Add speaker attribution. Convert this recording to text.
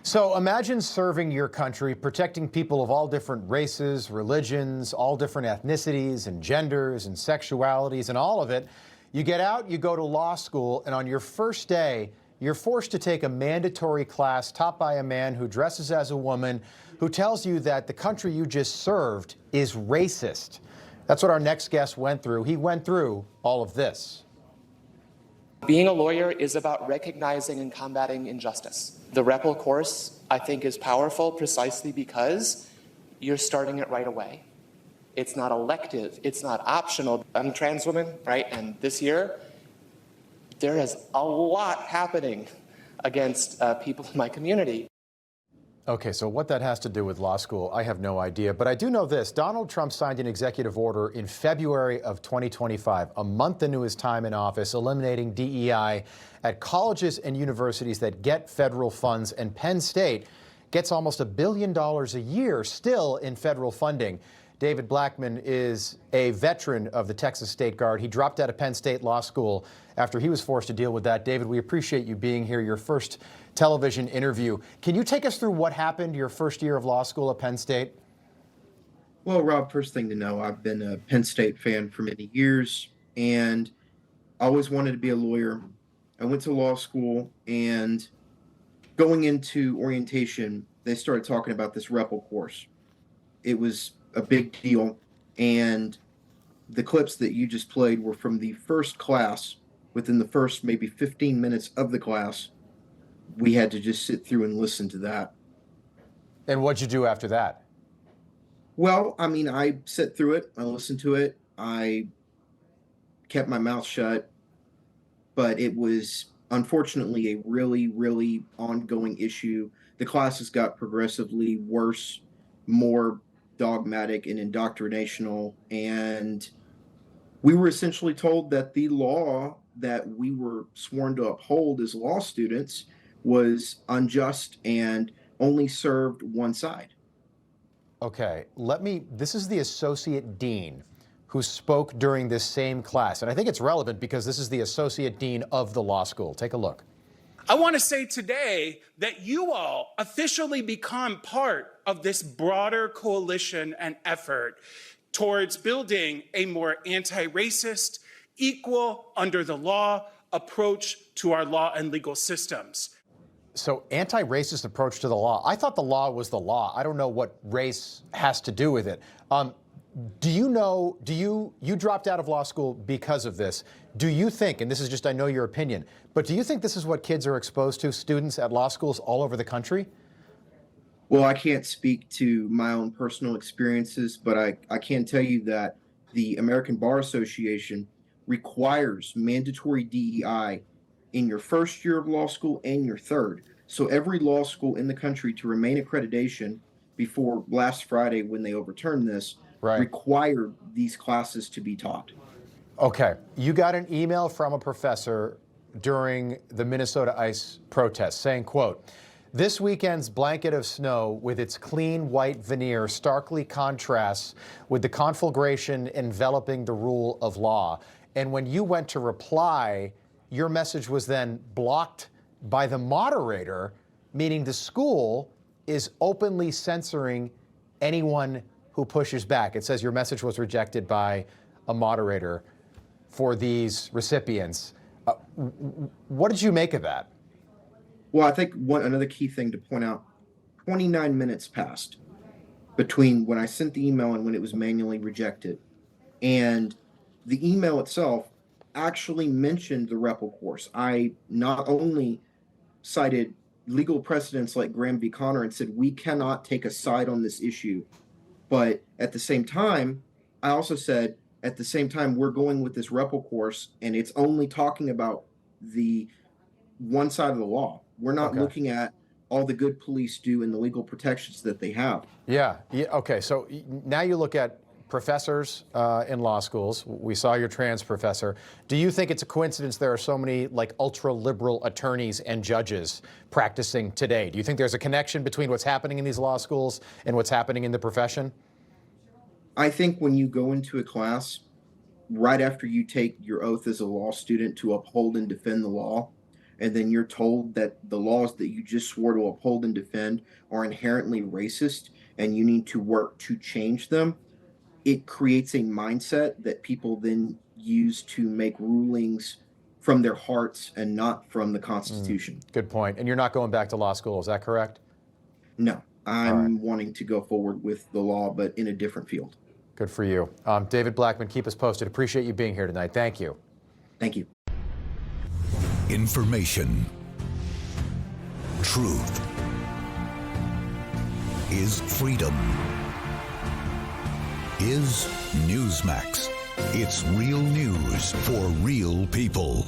Speaker 1: So imagine serving your country, protecting people of all different races, religions, all different ethnicities and genders and sexualities and all of it. You get out, you go to law school, and on your first day, you're forced to take a mandatory class taught by a man who dresses as a woman, who tells you that the country you just served is racist. That's what our next guest went through. He went through all of this.
Speaker 2: Being a lawyer is about recognizing and combating injustice. The REPL course, I think, is powerful precisely because you're starting it right away. It's not elective, it's not optional. I'm a trans woman, right? And this year, there is a lot happening against people in my community.
Speaker 1: Okay, so what that has to do with law school, I have no idea. But I do know this. Donald Trump signed an executive order in February of 2025, a month into his time in office, eliminating DEI at colleges and universities that get federal funds. And Penn State gets almost $1 billion a year still in federal funding. David Blackman is a veteran of the Texas State Guard. He dropped out of Penn State Law School after he was forced to deal with that. David, we appreciate you being here, your first television interview. Can you take us through what happened your first year of law school at Penn State?
Speaker 3: Well, Rob, first thing to know, I've been a Penn State fan for many years and always wanted to be a lawyer. I went to law school, and going into orientation, they started talking about this REPL course. It was a big deal, and the clips that you just played were from the first class. Within the first maybe 15 minutes of the class, we had to just sit through and listen to that.
Speaker 1: And what'd you do after that?
Speaker 3: Well, I mean, I sat through it, I listened to it, I kept my mouth shut, but it was unfortunately a really, really ongoing issue. The classes got progressively worse, more dogmatic and indoctrinational, and we were essentially told that the law that we were sworn to uphold as law students was unjust and only served one side.
Speaker 1: Okay, this is the associate dean who spoke during this same class, and I think it's relevant because this is the associate dean of the law school. Take a look.
Speaker 4: I want to say today that you all officially become part of this broader coalition and effort towards building a more anti-racist, equal, under the law approach to our law and legal systems.
Speaker 1: So anti-racist approach to the law. I thought the law was the law. I don't know what race has to do with it. You dropped out of law school because of this. Do you think, and this is just, I know your opinion, but do you think this is what kids are exposed to, students at law schools all over the country?
Speaker 3: Well, I can't speak to my own personal experiences, but I can tell you that the American Bar Association requires mandatory DEI in your first year of law school and your third. So every law school in the country, to remain accreditation before last Friday when they overturned this, required these classes to be taught.
Speaker 1: Okay, you got an email from a professor during the Minnesota ICE protest saying, quote, "This weekend's blanket of snow with its clean white veneer starkly contrasts with the conflagration enveloping the rule of law." And when you went to reply, your message was then blocked by the moderator, meaning the school is openly censoring anyone who pushes back. It says your message was rejected by a moderator for these recipients. What did you make of that?
Speaker 3: Well, I think another key thing to point out, 29 minutes passed between when I sent the email and when it was manually rejected. And the email itself actually mentioned the REPL course. I not only cited legal precedents like Graham v. Connor and said we cannot take a side on this issue, but at the same time, I also said at the same time we're going with this REPL course and it's only talking about the one side of the law. We're not looking at all the good police do and the legal protections that they have.
Speaker 1: Yeah. Okay. So now you look at professors in law schools. We saw your trans professor. Do you think it's a coincidence there are so many like ultra-liberal attorneys and judges practicing today? Do you think there's a connection between what's happening in these law schools and what's happening in the profession?
Speaker 3: I think when you go into a class, right after you take your oath as a law student to uphold and defend the law, and then you're told that the laws that you just swore to uphold and defend are inherently racist and you need to work to change them, it creates a mindset that people then use to make rulings from their hearts and not from the Constitution.
Speaker 1: Good point. And you're not going back to law school, is that correct?
Speaker 3: No, I'm wanting to go forward with the law, but in a different field.
Speaker 1: Good for you. David Blackman, keep us posted. Appreciate you being here tonight. Thank you.
Speaker 3: Thank you.
Speaker 5: Information. Truth is freedom. Is Newsmax. It's real news for real people.